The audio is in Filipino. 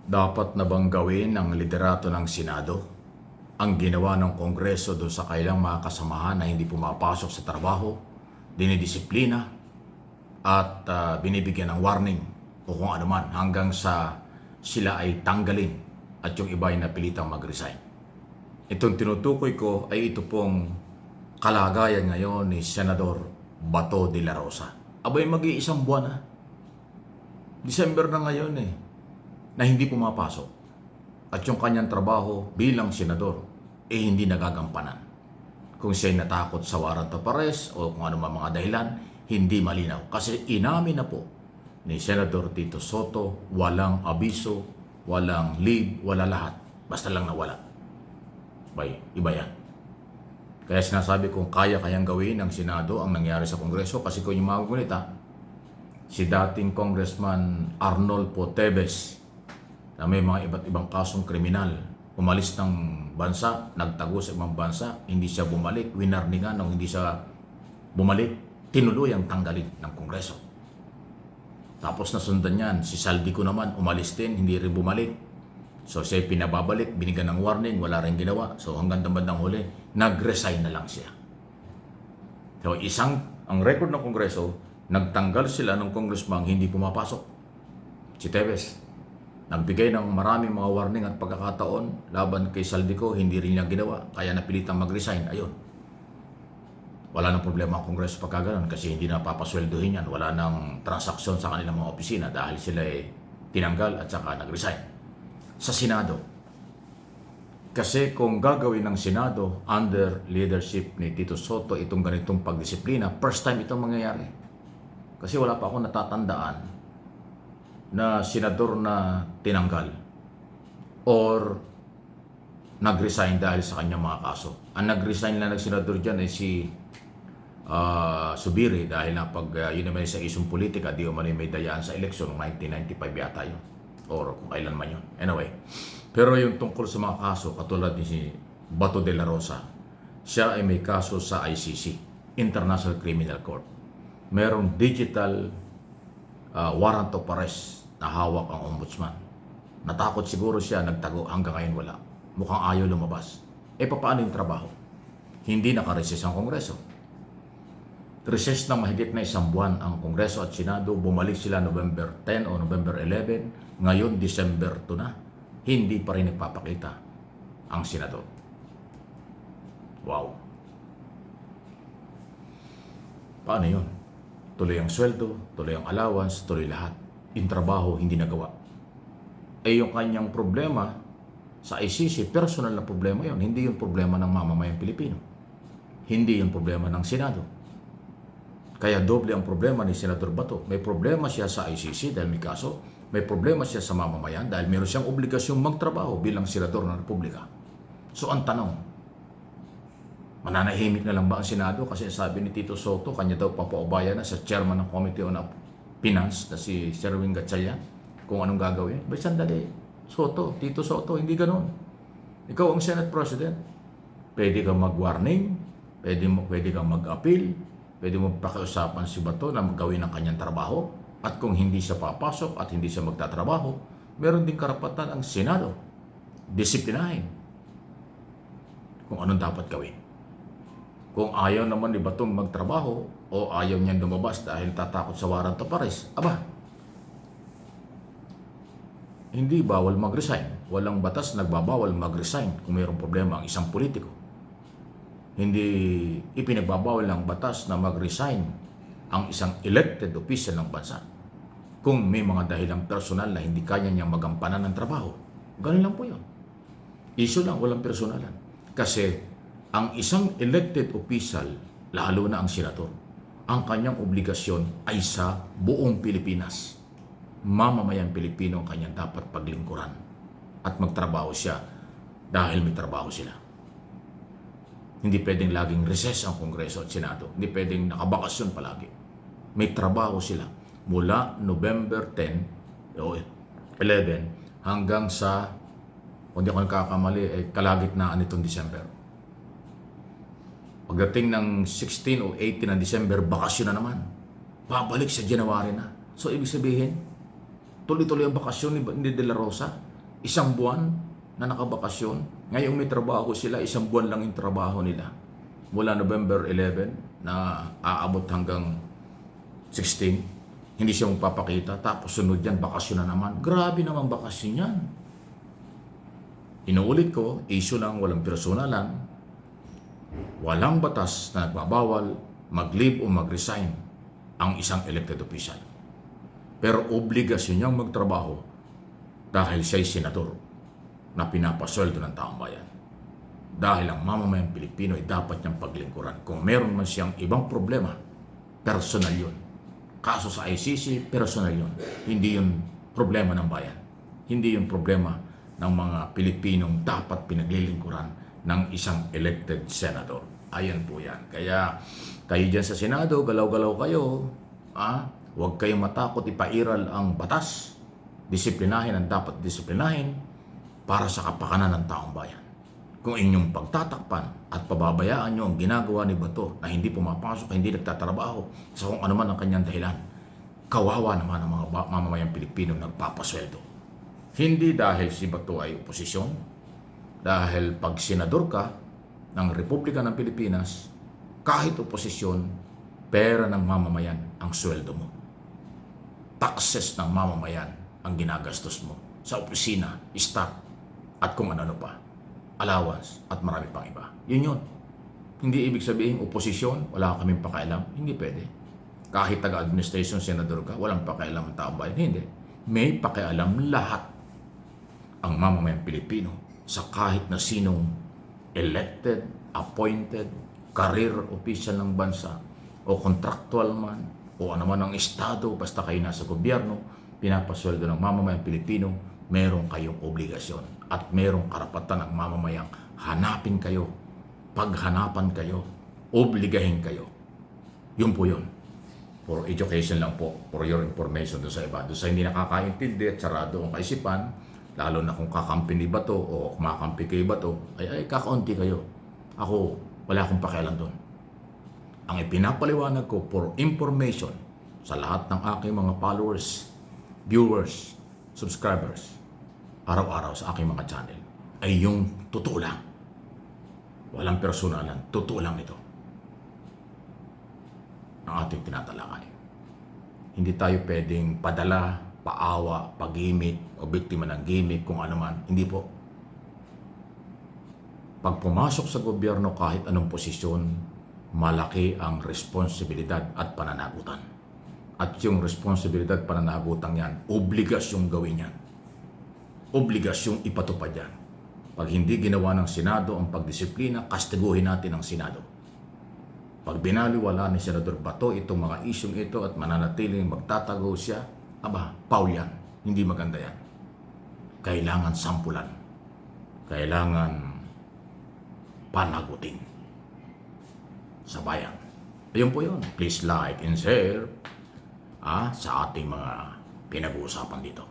Dapat na bang gawin ng liderato ng Senado ang ginawa ng Kongreso doon sa kailang mga kasamahan na hindi pumapasok sa trabaho, dinidisiplina at binibigyan ng warning o kung ano man hanggang sa sila ay tanggalin at yung iba ay napilitang mag-resign? Itong tinutukoy ko ay ito pong kalagayan ngayon ni Senador Bato de la Rosa. Abay, mag-iisang buwan na. December na ngayon na hindi pumapasok. At yung kanyang trabaho bilang senador hindi nagagampanan. Kung siya'y natakot sa warrant of arrest o kung ano man mga dahilan, hindi malinaw. Kasi inamin na po ni Senador Tito Soto, walang abiso, walang leave, wala lahat. Basta lang nawala. Iba yan. Kaya sinasabi kong kayang gawin ng Senado ang nangyari sa Kongreso kasi kung yung mga gunita, si dating Congressman Arnold Potebes na may mga iba't ibang kasong kriminal, umalis ng bansa, nagtago sa ibang bansa, hindi siya bumalik, winarningan nung hindi siya bumalik, tinuluyang tanggalin ng Kongreso. Tapos nasundan yan, si Saldico naman, umalis din, hindi rin bumalik. So siya pinababalik, binigyan ng warning, wala rin ginawa. So hanggang bandang huli, nag-resign na lang siya. So ang record ng Kongreso, nagtanggal sila ng congressman hindi pumapasok. Si Tevez, nagbigay ng maraming mga warning at pagkakataon laban kay Saldico, hindi rin niya ginawa. Kaya napilitang mag-resign. Ayun. Wala nang problema ang Kongreso pagka ganun kasi hindi na papasweldohin yan. Wala nang transaksyon sa kanilang mga opisina dahil sila tinanggal at saka nag-resign. Sa Senado, kasi kung gagawin ng Senado under leadership ni Tito Soto itong ganitong pagdisiplina, first time itong mangyayari. Kasi wala pa akong natatandaan na senador na tinanggal or nag-resign dahil sa kanyang mga kaso. Ang nag-resign lang ng senador dyan ay si Subiri dahil na pag yun naman sa isang politika, di umano'y may dayaan sa eleksyon, 1995 yata yun. Or kung kailan man yun. Anyway, pero yung tungkol sa mga kaso, katulad ni si Bato de la Rosa, siya ay may kaso sa ICC, International Criminal Court. Merong digital warrant of arrest na hawak ang ombudsman. Natakot siguro siya, nagtago, hanggang ngayon wala. Mukhang ayaw lumabas. Paano yung trabaho? Hindi nakareses ang Kongreso. Recess ng mahigit na isang buwan ang Kongreso at Senado. Bumalik sila November 10 o November 11. Ngayon, December 2 na. Hindi pa rin nagpapakita ang Senado. Wow. Paano yun? Tuloy ang sweldo, tuloy ang allowance, tuloy lahat. Yung trabaho, hindi nagawa. Yung kanyang problema sa ICC, personal na problema yun. Hindi yung problema ng mamamayang Pilipino. Hindi yung problema ng Senado. Kaya doble ang problema ni Senador Bato. May problema siya sa ICC dahil may kaso. May problema siya sa mamamayan dahil meron siyang obligasyong magtrabaho bilang senador ng Republika. So ang tanong, mananahimik na lang ba ang Senado? Kasi sabi ni Tito Soto, kanya daw papaubaya na sa chairman ng Committee on Finance na si Sherwin Gatchalian kung anong gagawin. But sandali, Tito Soto, hindi ganon. Ikaw ang Senate President. Pwede kang mag-warning, pwede kang mag-appeal, pwede mo pakiusapan si Bato na gawin ang kanyang trabaho at kung hindi siya papasok at hindi siya magtatrabaho, meron din karapatan ang Senado. Disiplinahin kung anong dapat gawin. Kung ayaw naman ni Batong magtrabaho o ayaw niyang lumabas dahil tatakot sa warrant of arrest, hindi bawal mag-resign. Walang batas nagbabawal mag-resign kung mayroong problema ang isang politiko. Hindi ipinagbabawal ng batas na mag-resign ang isang elected official ng bansa kung may mga dahilang personal na hindi kaya niyang magampanan ng trabaho. Ganun lang po yun. Issue lang, walang personalan. Kasi ang isang elected official, lalo na ang senador, ang kanyang obligasyon ay sa buong Pilipinas. Mamamayang Pilipino ang kanyang dapat paglingkuran at magtrabaho siya dahil may trabaho sila. Hindi pwedeng laging recess ang Kongreso at Senado. Hindi pwedeng nakabakasyon palagi. May trabaho sila mula November 10 o 11 hanggang sa, kung di ako nagkakamali, kalagitnaan nitong December. Pagdating ng 16 o 18 ng December, bakasyon na naman. Babalik sa January na. So, ibig sabihin, tuloy-tuloy ang bakasyon ni De La Rosa Isang buwan na nakabakasyon. Ngayong may trabaho sila, isang buwan lang yung trabaho nila. Mula November 11 na aabot hanggang 16. Hindi siya magpapakita. Tapos sunod yan, bakasyon na naman. Grabe naman bakasyon yan. Inuulit ko, issue lang, walang personalan. Walang batas na nagbabawal mag-leave o mag-resign ang isang elected official. Pero obligasyon niyang magtrabaho dahil siya'y senador na pinapasweldo ng taong bayan. Dahil ang mamamayang Pilipino ay dapat niyang paglingkuran. Kung meron man siyang ibang problema, personal yun. Kaso sa ICC, personal yun. Hindi yun problema ng bayan. Hindi yun problema ng mga Pilipinong dapat pinaglilingkuran ng isang elected senador. Ayan po yan. Kaya kayo dyan sa Senado, galaw-galaw kayo. Huwag kayong matakot ipairal ang batas. Disiplinahin ang dapat disiplinahin para sa kapakanan ng taong bayan. Kung inyong pagtatakpan at pababayaan nyo ang ginagawa ni Bato na hindi pumapasok, hindi nagtatrabaho sa kung ano man ang kanyang dahilan, kawawa naman ang mga mamamayang Pilipino nagpapasweldo. Hindi dahil si Bato ay oposisyon, dahil pag senador ka ng Republika ng Pilipinas, kahit oposisyon, pera ng mamamayan ang sweldo mo. Taxes ng mamamayan ang ginagastos mo sa opisina, staff, at kung ano pa, allowance, at marami pang iba. Yun yun. Hindi ibig sabihin oposisyon, wala kaming pakialam. Hindi pwede. Kahit taga-administration, senador ka, walang pakialam ang taong bayan. Hindi. May pakialam lahat ang mamamayang Pilipino sa kahit na sinong elected, appointed, career official ng bansa, o contractual man, o ano man ang estado, basta kayo nasa gobyerno, pinapasweldo ng mamamayang Pilipino, meron kayong obligasyon at merong karapatan ng mamamayang hanapin kayo, paghanapan kayo, obligahin kayo. Yun po yun. For education lang po, for your information doon sa iba. Doon sa hindi nakakaintindi at sarado ang kaisipan, lalo na kung kakampi ni Bato o kumakampi kay Bato, ay kakaunti kayo. Ako, wala akong pakialam doon. Ang ipinapaliwanag ko for information sa lahat ng aking mga followers, viewers, subscribers, araw-araw sa aking mga channel, ay yung totoo lang. Walang personalan, totoo lang ito ang ating tinatalakay. Hindi tayo pwedeng padala, paawa, pag-gimik, o biktima ng gimik, kung ano man. Hindi po. Pag pumasok sa gobyerno kahit anong posisyon, malaki ang responsibilidad at pananagutan. At yung responsibilidad at pananagutan yan, obligasyong gawin yan. Obligasyong ipatupad yan. Pag hindi ginawa ng Senado ang pagdisiplina, kastiguhin natin ang Senado. Pag binaliwala ni Senador Bato itong mga isyong ito at mananatiling magtatago siya, Paul yan. Hindi maganda yan. Kailangan sampulan. Kailangan panagutin sa bayan. Ayun po yun. Please like and share sa ating mga pinag-uusapan dito.